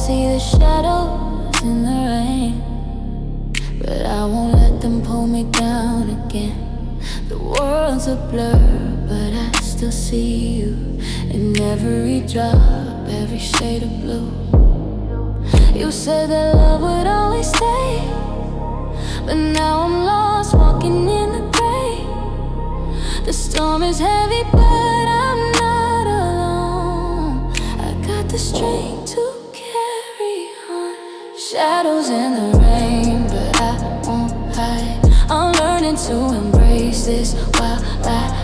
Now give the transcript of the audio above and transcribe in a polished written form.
see the shadows in the rain, but I won't let them pull me down again. The world's a blur, but I still see you in every drop, every shade of blue. You said that love would always stay, but now I'm lost walking in the gray. The storm is heavy, but I'm not alone. I got the strength to carry on. Shadows in the rain, but I won't hide. I'm learning to embrace this while I